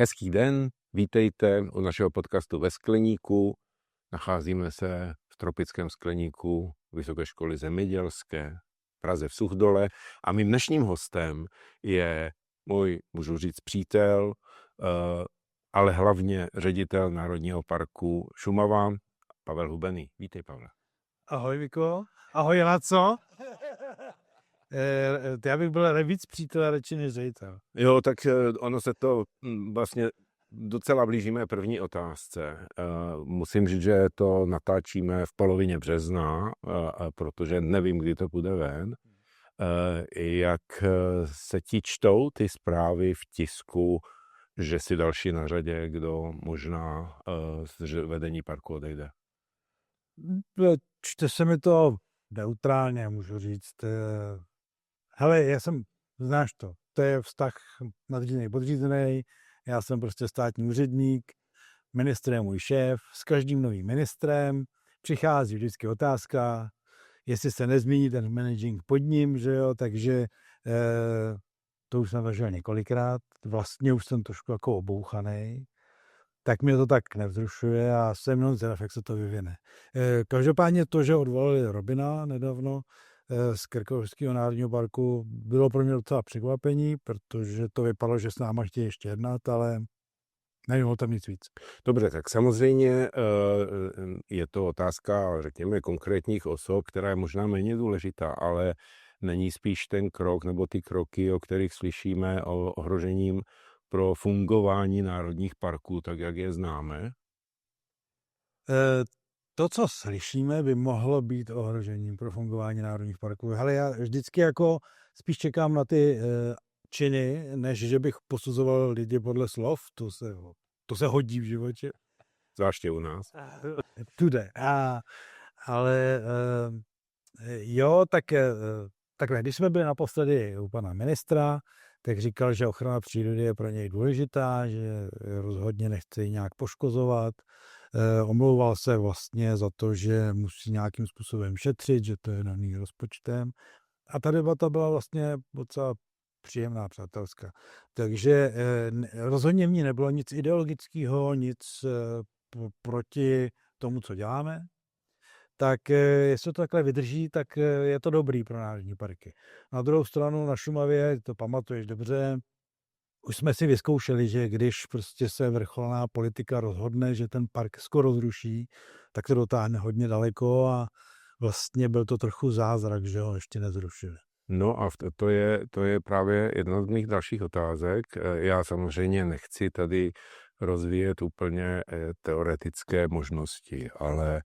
Hezký den, vítejte u našeho podcastu Ve skleníku. Nacházíme se v tropickém skleníku Vysoké školy zemědělské v Praze v Suchdole a mým dnešním hostem je můj, můžu říct, přítel, ale hlavně ředitel Národního parku Šumava, Pavel Hubený. Vítej, Pavle. Ahoj, Viko. Ahoj, Láco. Já bych byl víc přítel radši než ředitel. Jo, tak ono se to vlastně docela blížíme první otázce. Musím říct, že to natáčíme v polovině března, protože nevím, kdy to bude ven. Jak se ti čtou ty zprávy v tisku, že si další na řadě, kdo možná z vedení parku odejde? Čte se mi to neutrálně, můžu říct. Hele, znáš to je vztah nadřízený podřízený, já jsem prostě státní úředník, ministr je můj šéf, s každým novým ministrem přichází vždycky otázka, jestli se nezmění ten managing pod ním, že jo, takže to už jsem zažil několikrát, vlastně už jsem trošku jako obouchanej, tak mě to tak nevzrušuje a jsem mnou zvědav, jak se to vyvine. Každopádně to, že odvolali Robina nedávno z Krkonošského národního parku, bylo pro mě docela překvapení, protože to vypadalo, že s náma chtějí ještě jednat, ale nevím o tom nic víc. Dobře, tak samozřejmě je to otázka, řekněme, konkrétních osob, která je možná méně důležitá, ale není spíš ten krok nebo ty kroky, o kterých slyšíme, o ohrožením pro fungování národních parků, tak jak je známe? To, co slyšíme, by mohlo být ohrožením pro fungování národních parků. Hele, já vždycky jako spíš čekám na ty činy, než že bych posuzoval lidi podle slov. To se hodí v životě. Zvláště u nás. Tude. Ale jo, takhle, když jsme byli naposledy u pana ministra, tak říkal, že ochrana přírody je pro něj důležitá, že rozhodně nechce ji nějak poškozovat. Omlouval se vlastně za to, že musí nějakým způsobem šetřit, že to je daný rozpočtem. A ta debata byla vlastně docela příjemná, přátelská. Takže rozhodně v ní nebylo nic ideologického, nic proti tomu, co děláme. Tak jestli to takhle vydrží, tak je to dobrý pro národní parky. Na druhou stranu na Šumavě, to pamatuješ dobře, už jsme si vyzkoušeli, že když prostě se vrcholná politika rozhodne, že ten park skoro zruší, tak to dotáhne hodně daleko a vlastně byl to trochu zázrak, že ho ještě nezrušili. No a to je právě jedna z mých dalších otázek. Já samozřejmě nechci tady rozvíjet úplně teoretické možnosti, ale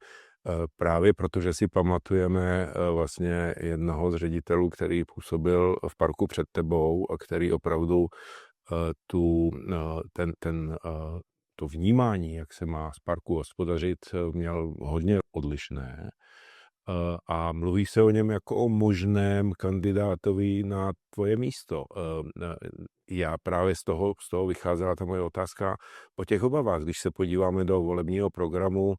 právě protože si pamatujeme vlastně jednoho z ředitelů, který působil v parku před tebou a který opravdu to vnímání, jak se má z parku hospodařit, měl hodně odlišné. A mluví se o něm jako o možném kandidátovi na tvoje místo. Já právě z toho vycházela ta moje otázka o těch obavách. Když se podíváme do volebního programu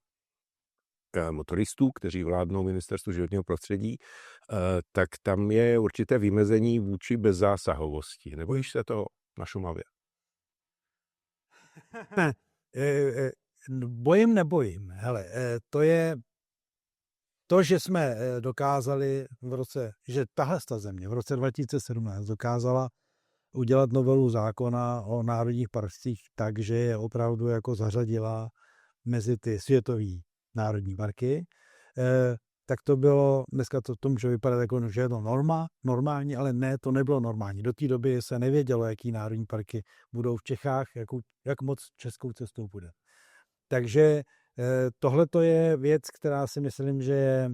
motoristů, kteří vládnou ministerstvu životního prostředí, tak tam je určité vymezení vůči bezzásahovosti. Nebojíš se toho na Šumavě? Nebojím. Hele, to je to, že jsme dokázali že tahle země v roce 2017 dokázala udělat novelu zákona o národních parcích tak, že je opravdu jako zařadila mezi ty světový národní parky, tak to bylo, dneska to může vypadat jako, že je to normální, ale ne, to nebylo normální. Do té doby se nevědělo, jaký národní parky budou v Čechách, jak moc českou cestou bude. Takže tohle to je věc, která si myslím, že je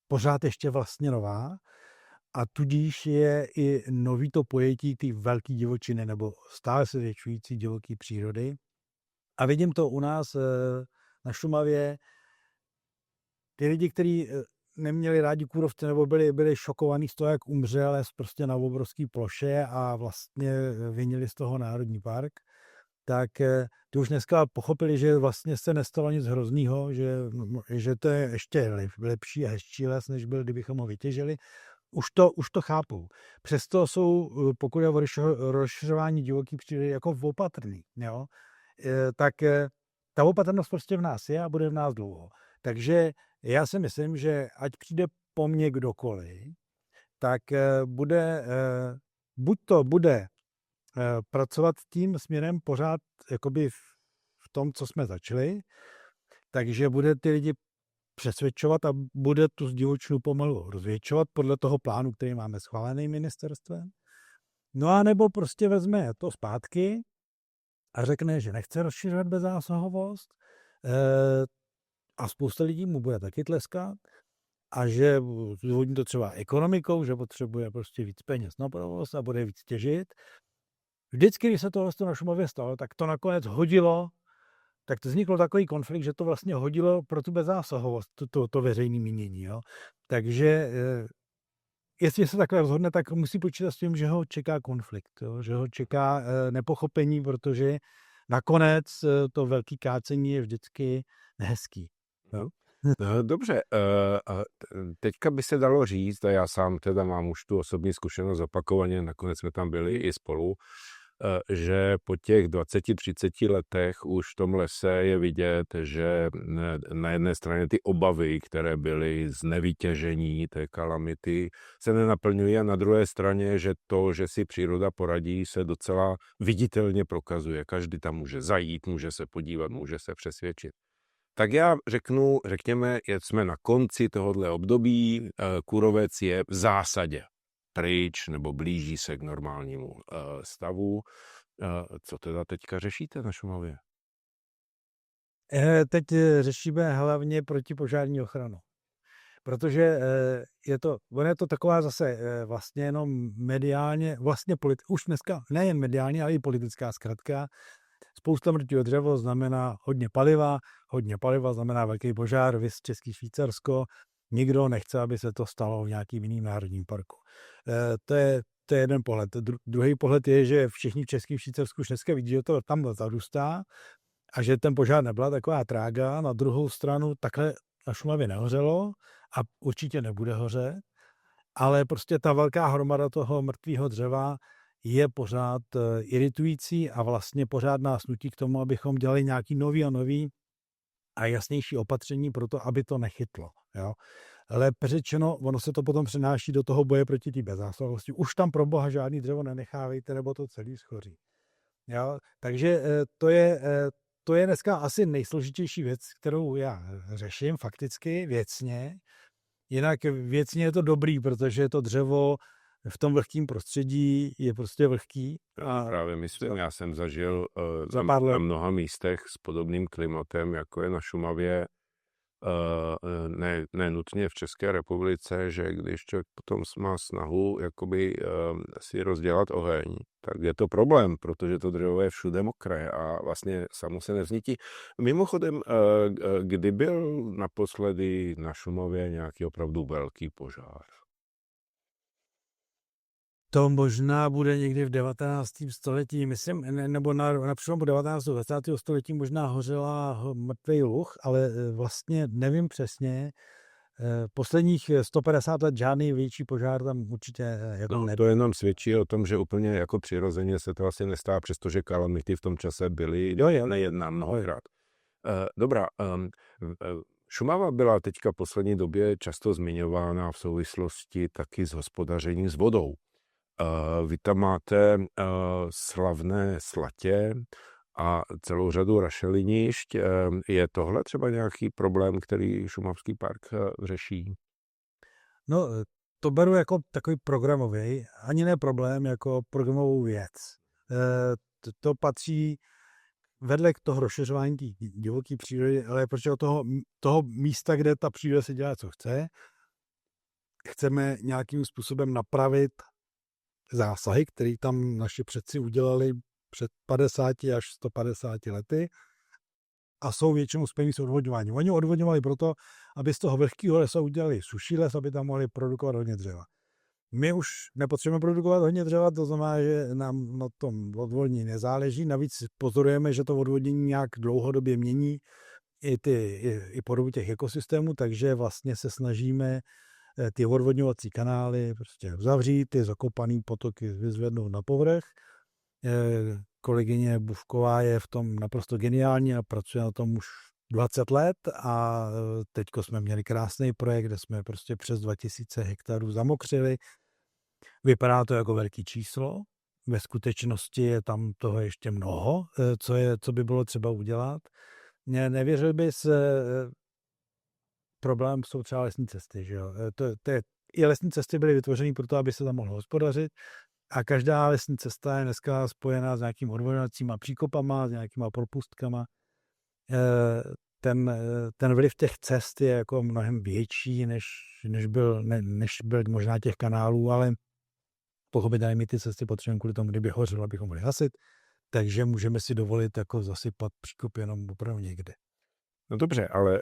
pořád ještě vlastně nová a tudíž je i nový to pojetí té velké divočiny nebo stále se zvětšující divoké přírody. A vidím to u nás na Šumavě. Ty lidi, kteří neměli rádi kůrovce nebo byli šokovaní z toho, jak umřel prostě na obrovské ploše a vlastně vinili z toho národní park, tak ty už dneska pochopili, že vlastně se nestalo nic hroznýho, že to je ještě lepší a hezčí les, než byl, kdybychom ho vytěžili. už to chápou. Přesto jsou, pokud je o rozšiřování divoký přírody, jako opatrný, jo? Tak ta opatrnost prostě v nás je a bude v nás dlouho. Takže já si myslím, že ať přijde po mně kdokoliv, tak buď to bude pracovat tím směrem pořád jakoby v tom, co jsme začali, takže bude ty lidi přesvědčovat a bude tu divočinu pomalu rozvětšovat podle toho plánu, který máme schválený ministerstvem. No a nebo prostě vezme to zpátky a řekne, že nechce rozšiřovat bezzásahovost a spousta lidí mu bude taky tleskat a že zdůvodní to třeba ekonomikou, že potřebuje prostě víc peněz na provoz a bude víc těžit. Vždycky, když se tohle na Šumavě stalo, tak to nakonec hodilo, tak to vznikl takový konflikt, že to vlastně hodilo pro tu bezzásahovost, to veřejné mínění. Jo? Takže jestli se takhle rozhodne, tak musí počítat s tím, že ho čeká konflikt, jo? Že ho čeká nepochopení, protože nakonec to velký kácení je vždycky nehezký. Jo? No, dobře, teďka by se dalo říct, a já sám teda mám už tu osobní zkušenost opakovaně, nakonec jsme tam byli i spolu, že po těch 20-30 letech už v tom lese je vidět, že na jedné straně ty obavy, které byly z nevytěžení té kalamity, se nenaplňují a na druhé straně, že to, že si příroda poradí, se docela viditelně prokazuje. Každý tam může zajít, může se podívat, může se přesvědčit. Tak já řekněme, jsme na konci tohohle období, kůrovec je v zásadě pryč nebo blíží se k normálnímu stavu. Co teda teďka řešíte na Šumavě? Teď řešíme hlavně protipožární ochranu. Protože je to taková zase vlastně jenom mediálně, vlastně už dneska nejen mediálně, ale i politická zkratka. Spousta mrtvého dřevo znamená hodně paliva znamená velký požár, viz Český Švýcarsko. Nikdo nechce, aby se to stalo v nějakým jiným národním parku. To je jeden pohled. Druhý pohled je, že všichni v Českém Švýcarsku už dneska vidí, že to tam zarůstá a že ten požár nebyla taková trága. Na druhou stranu takhle na Šumavě nehořelo a určitě nebude hořet, ale prostě ta velká hromada toho mrtvého dřeva je pořád iritující a vlastně pořád nás nutí k tomu, abychom dělali nějaký nový a jasnější opatření pro to, aby to nechytlo. Jo? Lépe řečeno, ono se to potom přenáší do toho boje proti té bezzásahovosti. Už tam pro boha žádný dřevo nenechávejte, nebo to celý schoří. Jo? Takže to je dneska asi nejsložitější věc, kterou já řeším fakticky věcně. Jinak věcně je to dobrý, protože to dřevo v tom vlhkém prostředí je prostě vlhký. A právě myslím, já jsem zažil na mnoha místech s podobným klimatem, jako je na Šumavě, ne nutně v České republice, že když člověk potom má snahu jakoby si rozdělat oheň, tak je to problém, protože to dřevo je všude mokré a vlastně samo se nevznítí. Mimochodem, kdy byl naposledy na Šumavě nějaký opravdu velký požár? To možná bude někdy v 19. století, myslím, nebo na přelomu 19. a 20. století možná hořela mrtvý luh, ale vlastně nevím přesně. Posledních 150 let žádný větší požár tam určitě jako nebyl. To jenom svědčí o tom, že úplně jako přirozeně se to asi nestává, přestože kalamity v tom čase byly nejedná mnohokrát. Dobrá, Šumava byla teďka v poslední době často zmiňována v souvislosti taky s hospodařením s vodou. Vy tam máte slavné slatě a celou řadu rašelinišť. Je tohle třeba nějaký problém, který Šumavský park řeší? No, to beru jako takový programový, ani ne problém, jako programovou věc. To patří vedle k toho rozšiřování té divoké přírody, ale protože od toho místa, kde ta příroda si dělá, co chce, chceme nějakým způsobem napravit zásahy, které tam naši předci udělali před 50 až 150 lety a jsou většinou spojení s odvodňováním. Oni odvodňovali proto, aby z toho vlhkého lesa udělali suší les, aby tam mohli produkovat hodně dřeva. My už nepotřebujeme produkovat hodně dřeva, to znamená, že nám na tom odvodnění nezáleží. Navíc pozorujeme, že to odvodnění nějak dlouhodobě mění i podobu těch ekosystémů, takže vlastně se snažíme ty odvodňovací kanály prostě uzavřít, ty zakopaný potoky vyzvednout na povrch. Kolegyně Bufková je v tom naprosto geniální a pracuje na tom už 20 let a teďko jsme měli krásný projekt, kde jsme prostě přes 2000 hektarů zamokřili. Vypadá to jako velký číslo. Ve skutečnosti je tam toho ještě mnoho, co by bylo třeba udělat. Nevěřil bys, problém jsou třeba lesní cesty. Že jo? I lesní cesty byly vytvořeny proto, aby se tam mohlo hospodařit a každá lesní cesta je dneska spojená s nějakým odvodňovacíma příkopama, s nějakýma propustkama. Ten vliv těch cest je jako mnohem větší, než byl možná těch kanálů, ale pochopitelně my ty cesty potřebujeme kvůli tomu, kdyby hořelo, abychom mohli hasit, takže můžeme si dovolit jako zasypat příkop jenom opravdu někde. No dobře, ale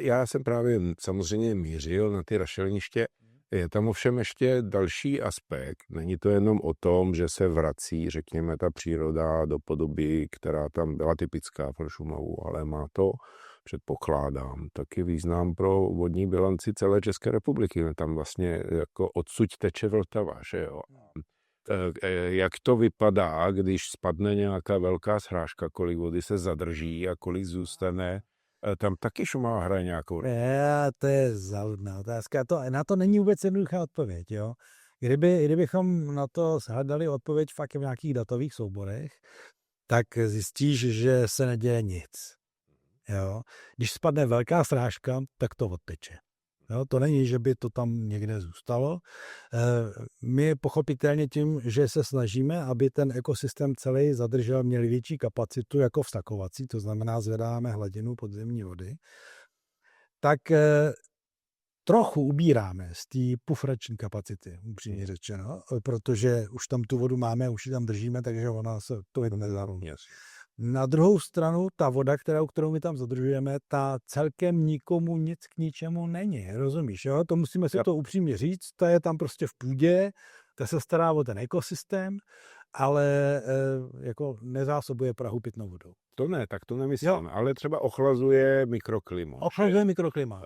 já jsem právě samozřejmě mířil na ty rašeliniště. Je tam ovšem ještě další aspekt. Není to jenom o tom, že se vrací, řekněme, ta příroda do podoby, která tam byla typická pro Šumavu, ale má to, předpokládám, taky význam pro vodní bilanci celé České republiky. Tam vlastně jako odsud teče Vltava, že jo. Jak to vypadá, když spadne nějaká velká srážka, kolik vody se zadrží a kolik zůstane? Tam taky Šumava hraje nějakou. To je záludná otázka. Na to není vůbec jednoduchá odpověď. Jo? Kdybychom na to hledali odpověď fakt v nějakých datových souborech, tak zjistíš, že se neděje nic. Jo? Když spadne velká srážka, tak to odteče. Jo, to není, že by to tam někde zůstalo. My pochopitelně tím, že se snažíme, aby ten ekosystém celý zadržel, měl větší kapacitu jako vsakovací, to znamená zvedáme hladinu podzemní vody, tak trochu ubíráme z té pufrační kapacity, upřímně řečeno, protože už tam tu vodu máme, už ji tam držíme, takže ona se to nezarům. Na druhou stranu, ta voda, kterou my tam zadržujeme, ta celkem nikomu nic k ničemu není, rozumíš? Jo? To musíme si to upřímně říct, ta je tam prostě v půdě, ta se stará o ten ekosystém, ale jako nezásobuje Prahu pitnou vodou. To ne, tak to nemyslím, ale třeba ochlazuje mikroklima. Ochlazuje mikroklima.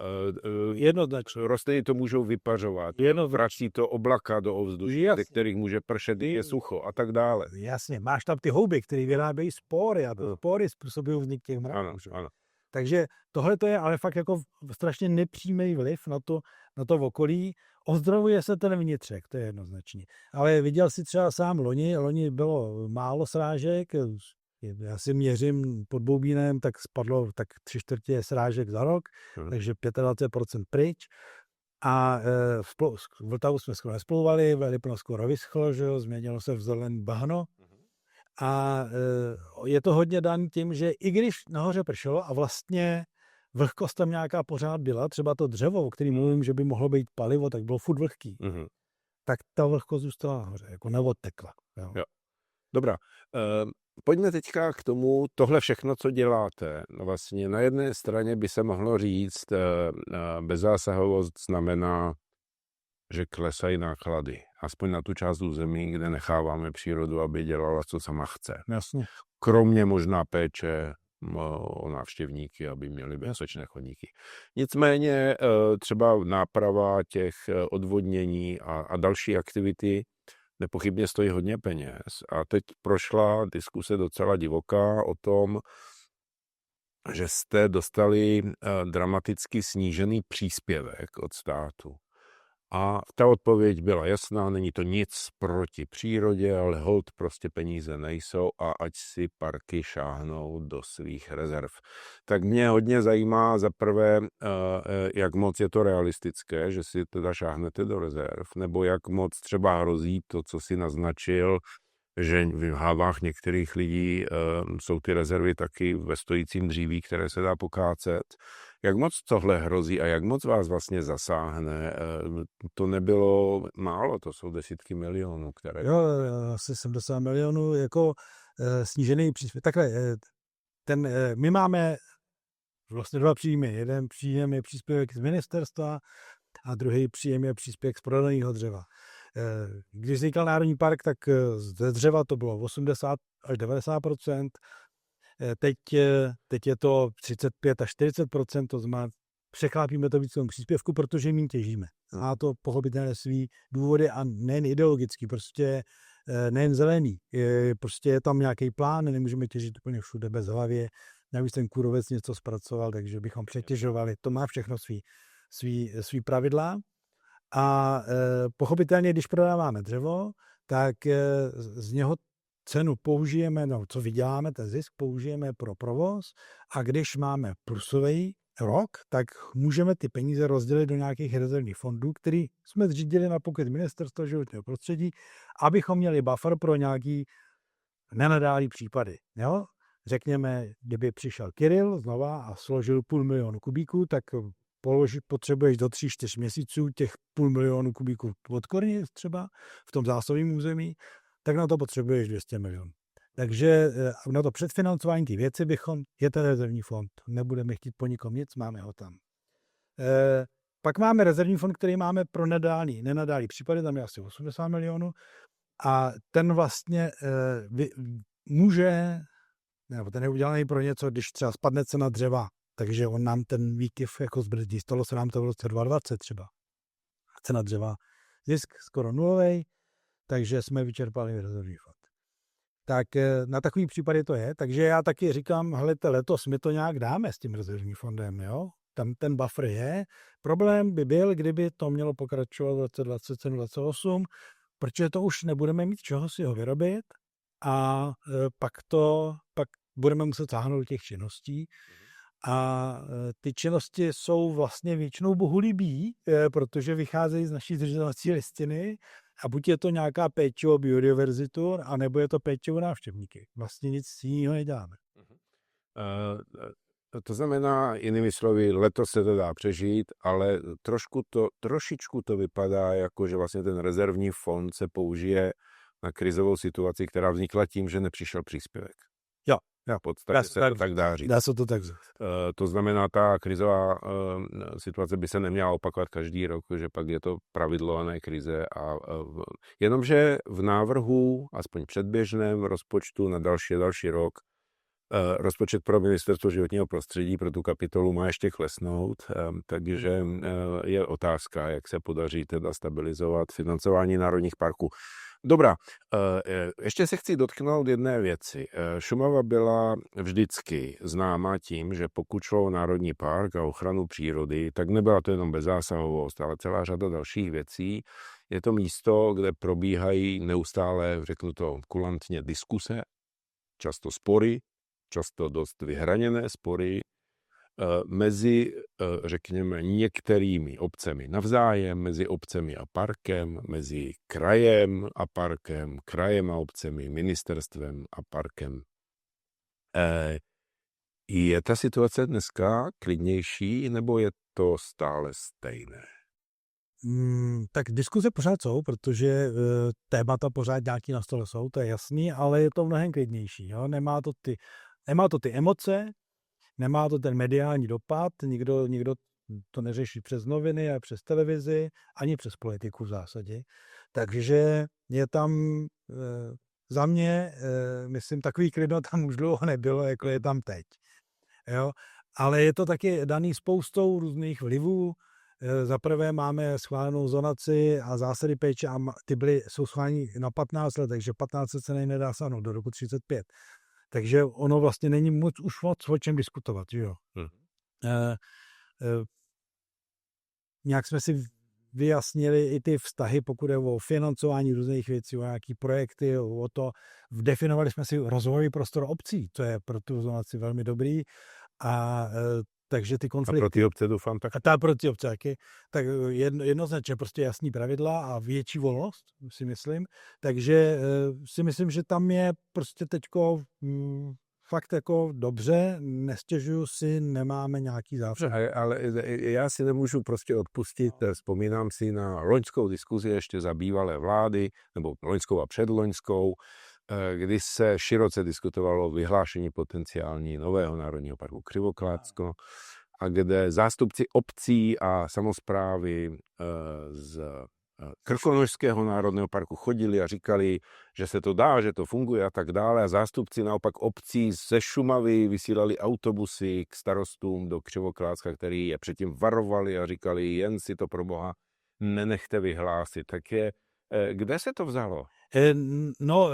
Jednoznačně. Rostliny to můžou vypařovat, vrací to oblaka do ovzduší, ze kterých může pršet, je sucho a tak dále. Jasně, máš tam ty houby, které vyrábějí spory a ty spory způsobují vznik těch mraků. Ano. Takže tohle to je ale fakt jako strašně nepřímý vliv na to okolí. Ozdravuje se ten vnitřek, to je jednoznačně. Ale viděl si třeba sám loni bylo málo srážek, já si měřím pod Boubínem, tak spadlo tak 3/4 srážek za rok, takže 25% pryč. A v Vltavu jsme skoro nesplouvali, Velipno skoro vyschlo, že jo, změnilo se v zelený bahno. A je to hodně dan tím, že i když nahoře pršelo a vlastně vlhkost tam nějaká pořád byla, třeba to dřevo, o kterém mluvím, že by mohlo být palivo, tak bylo furt vlhký. Tak ta vlhkost zůstala nahoře, jako neodtekla. Jo. Dobrá. Pojďme teďka k tomu, tohle všechno, co děláte. Vlastně na jedné straně by se mohlo říct, bezzásahovost znamená, že klesají náklady. Aspoň na tu část území, kde necháváme přírodu, aby dělala, co sama chce. Jasně. Kromě možná péče o návštěvníky, aby měli bezpečné chodníky. Nicméně třeba náprava těch odvodnění a další aktivity nepochybně stojí hodně peněz. A teď prošla diskuse docela divoká o tom, že jste dostali dramaticky snížený příspěvek od státu. A ta odpověď byla jasná, není to nic proti přírodě, ale holt prostě peníze nejsou a ať si parky šáhnou do svých rezerv. Tak mě hodně zajímá za prvé, jak moc je to realistické, že si teda šáhnete do rezerv, nebo jak moc třeba hrozí to, co si naznačil, že v hávách některých lidí jsou ty rezervy taky ve stojícím dříví, které se dá pokácet. Jak moc tohle hrozí a jak moc vás vlastně zasáhne? To nebylo málo, to jsou desítky milionů, které... Jo, asi 70 milionů, jako snížený příspěvek. Takhle, my máme vlastně dva příjmy. Jeden příjem je příspěvek z ministerstva a druhý příjem je příspěvek z prodaného dřeva. Když vznikal Národní park, tak ze dřeva to bylo 80 až 90%. Teď je to 35 až 40%, to znamená, překlápíme to víc příspěvku, protože méně těžíme. má to pochopitelně svý důvody a nejen ideologický, prostě nejen zelený. Prostě je tam nějaký plán, nemůžeme těžit úplně všude bez hlavě. Navíc ten kůrovec něco zpracoval, takže bychom přetěžovali. To má všechno svý pravidla. A pochopitelně, když prodáváme dřevo, tak z něho cenu použijeme, no co vyděláme, ten zisk použijeme pro provoz a když máme plusový rok, tak můžeme ty peníze rozdělit do nějakých rezervních fondů, který jsme zřídili na pokud Ministerstva životního prostředí, abychom měli buffer pro nějaký nenadálý případy. Jo? Řekněme, kdyby přišel Kirill znova a složil 500 000 kubíků, tak potřebuješ do 3-4 měsíců těch 500 000 kubíků od korně třeba v tom zásobním území, tak na to potřebuješ 200 milionů. Takže na to předfinancování ty věci je ten rezervní fond. Nebudeme chtít po nikom nic, máme ho tam. Pak máme rezervní fond, který máme pro nenadálý případy, tam je asi 80 milionů a ten vlastně může, nebo ten je udělaný pro něco, když třeba spadne cena dřeva, takže on nám ten výkyv jako zbrzdí. Stalo se nám to v roce 2020 třeba. Cena dřeva, zisk skoro nulový, takže jsme vyčerpali rezervní fond. Tak na takový případy to je. Takže já taky říkám, hledajte, letos my to nějak dáme s tím rezervním fondem, jo? Tam ten buffer je. Problém by byl, kdyby to mělo pokračovat v roce 2027-2028, protože to už nebudeme mít čeho si ho vyrobit a pak budeme muset sáhnout do těch činností. A ty činnosti jsou vlastně většinou bohulibý, protože vycházejí z naší zřizovací listiny a buď je to nějaká péče o biodiverzitu, anebo je to péče o návštěvníky. Vlastně nic jiného neděláme. To znamená, jinými slovy, letos se to dá přežít, ale trošičku to vypadá jako, že vlastně ten rezervní fond se použije na krizovou situaci, která vznikla tím, že nepřišel příspěvek. Jo. V podstatě se to tak dá říct. Dá se to tak říct. To znamená, ta krizová situace by se neměla opakovat každý rok, že pak je to pravidlo a ne krize. Jenomže v návrhu, aspoň předběžném rozpočtu na další rok, rozpočet pro Ministerstvo životního prostředí pro tu kapitolu má ještě klesnout, takže je otázka, jak se podaří teda stabilizovat financování národních parků. Dobrá, ještě se chci dotknout jedné věci. Šumava byla vždycky známá tím, že pokud šlo o národní park a ochranu přírody, tak nebyla to jenom bezzásahovost, ale celá řada dalších věcí. Je to místo, kde probíhají neustále, řeknu to kulantně, diskuse, často spory, často dost vyhraněné spory mezi, řekněme, některými obcemi navzájem, mezi obcemi a parkem, mezi krajem a parkem, krajem a obcemi, ministerstvem a parkem. Je ta situace dneska klidnější, nebo je to stále stejné? Tak diskuze pořád jsou, protože témata pořád nějaký na stole jsou, to je jasný, ale je to mnohem klidnější. Jo? Nemá to ty emoce, nemá to ten mediální dopad, nikdo to neřeší přes noviny a přes televizi, ani přes politiku v zásadě. Takže je tam za mě, myslím, takový klidno tam už dlouho nebylo, jako je tam teď. Jo? Ale je to taky daný spoustou různých vlivů. Zaprvé máme schválenou zonaci a zásady péče a jsou schválení na 15 let, takže 15 let se nedá sáhnout do roku 35. Takže ono vlastně není už moc o čem diskutovat, že jo. Nějak jsme si vyjasnili i ty vztahy, pokud je o financování různých věcí, o nějaké projekty, o to, definovali jsme si rozvojový prostor obcí, to je pro tu zonaci velmi dobrý a takže ty konflikty... A pro ty obce doufám tak? A pro ty obce taky. Tak jednoznačně prostě jasný pravidla a větší volnost, si myslím. Takže si myslím, že tam je prostě teďko fakt jako dobře, nestěžuju si, nemáme nějaký závřeh. Ale já si nemůžu prostě odpustit, vzpomínám si na loňskou diskuzi ještě za bývalé vlády, nebo loňskou a předloňskou, kdy se široce diskutovalo o vyhlášení potenciální nového národního parku Křivoklátsko a kde zástupci obcí a samosprávy z Krkonošského národního parku chodili a říkali, že se to dá, že to funguje a tak dále. A zástupci naopak obcí ze Šumavy vysílali autobusy k starostům do Křivoklátska, který je předtím varovali a říkali, jen si to pro boha nenechte vyhlásit. Tak kde se to vzalo? No,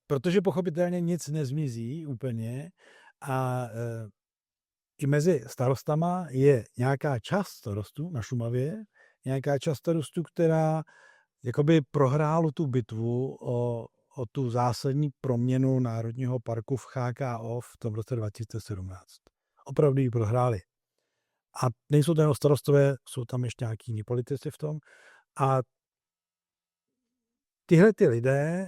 protože pochopitelně nic nezmizí úplně a i mezi starostama je nějaká část starostů na Šumavě, nějaká část starostů, která jakoby prohrálo tu bitvu o tu zásadní proměnu Národního parku v CHKO v tom roce 2017. Opravdu ji prohráli. A nejsou to jenom starostové, jsou tam ještě nějaký jiní politici v tom. A tyhle ty lidé,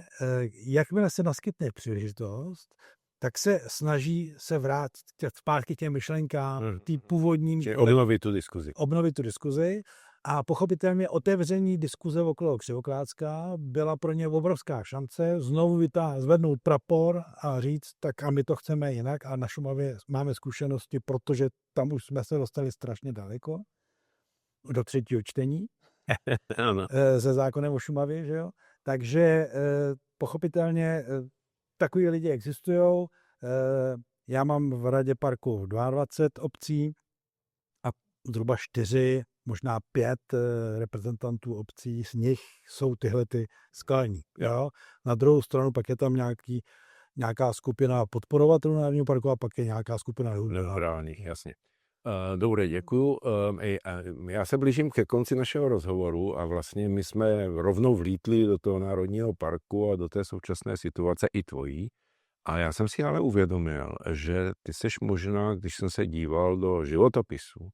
jakmile se naskytne příležitost, tak se snaží se vrátit zpátky těm myšlenkám, tý původním... Obnovit tu diskuzi. A pochopitelně otevření diskuze okolo Křivoklácka byla pro ně obrovská šance znovu zvednout prapor a říct, tak a my to chceme jinak a na Šumavě máme zkušenosti, protože tam už jsme se dostali strašně daleko do 3. čtení se zákonem o Šumavě, že jo? Takže pochopitelně takový lidi existují. Já mám v radě parku 22 obcí a zhruba 4, možná 5 reprezentantů obcí, z nich jsou tyhle ty skalní. Jo? Na druhou stranu pak je tam nějaká skupina podporovatelů Národního parku a pak je nějaká skupina nehodálních, jasně. Dobré, děkuju. Já se blížím ke konci našeho rozhovoru a vlastně my jsme rovnou vlítli do toho Národního parku a do té současné situace i tvojí. A já jsem si ale uvědomil, že ty seš možná, když jsem se díval do životopisu,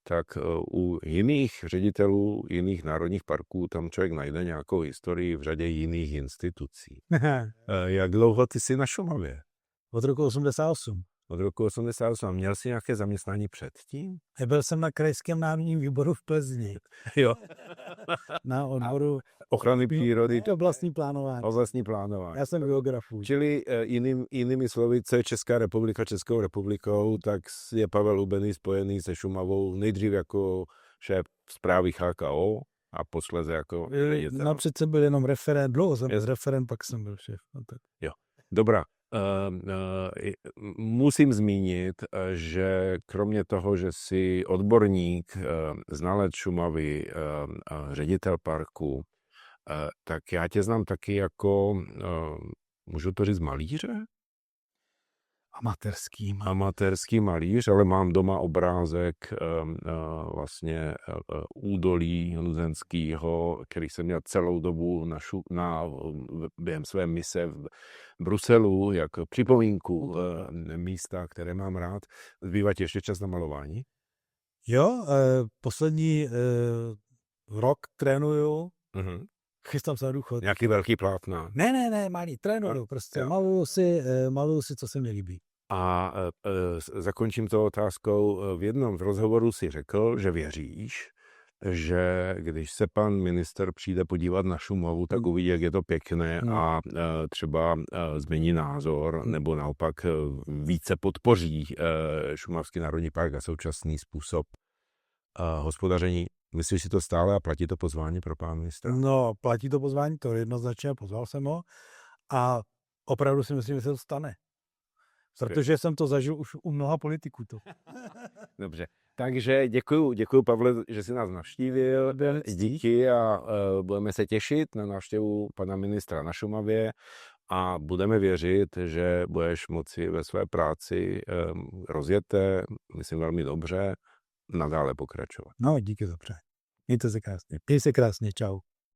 tak u jiných ředitelů jiných národních parků tam člověk najde nějakou historii v řadě jiných institucí. Jak dlouho ty jsi na Šumavě? Od roku 88. Od roku 88. A měl jsi nějaké zaměstnání předtím? Byl jsem na krajském národním výboru v Plzni. Jo. Na odboru ochrany přírody. Oblastní plánování. Oblastní plánování. Já jsem geografů. Čili jinými slovy, co je Česká republika Českou republikou, tak je Pavel Hubený spojený se Šumavou nejdřív jako šéf správy HKO a posléze jako ředitel. Napřed jsem byl jenom referent, dlouho jsem byl referent, pak jsem byl šéf. Jo, dobrá. Musím zmínit, že kromě toho, že jsi odborník, znalec Šumavy, ředitel parku, tak já tě znám taky jako, můžu to říct, malíře? Amatérský malíř, ale mám doma obrázek vlastně údolí Luzenského, který jsem měl celou dobu během své mise v Bruselu, jako připomínku místa, které mám rád. Zbývá ti ještě čas na malování? Jo, poslední rok trénuju. Chystám se na důchod. Nějaký velký plátna? Ne, malý, trénuju prostě. Maluju si, co se mi líbí. A zakončím to otázkou. V jednom z rozhovorů si řekl, že věříš, že když se pan minister přijde podívat na Šumavu, tak uvidí, jak je to pěkné a třeba změní názor, nebo naopak více podpoří Šumavský národní park a současný způsob hospodaření. Myslíš si to stále a platí to pozvání pro pana ministra? No, platí to pozvání, to jednoznačně, pozval jsem ho a opravdu si myslím, že se to stane. Protože jsem to zažil už u mnoha politiků. Dobře, takže děkuju Pavle, že jsi nás navštívil. Díky a budeme se těšit na návštěvu pana ministra na Šumavě a budeme věřit, že budeš moci ve své práci rozjeté, myslím velmi dobře, nadále pokračovat. No, díky za přání. Mějte se krásně. Měj se krásně, čau.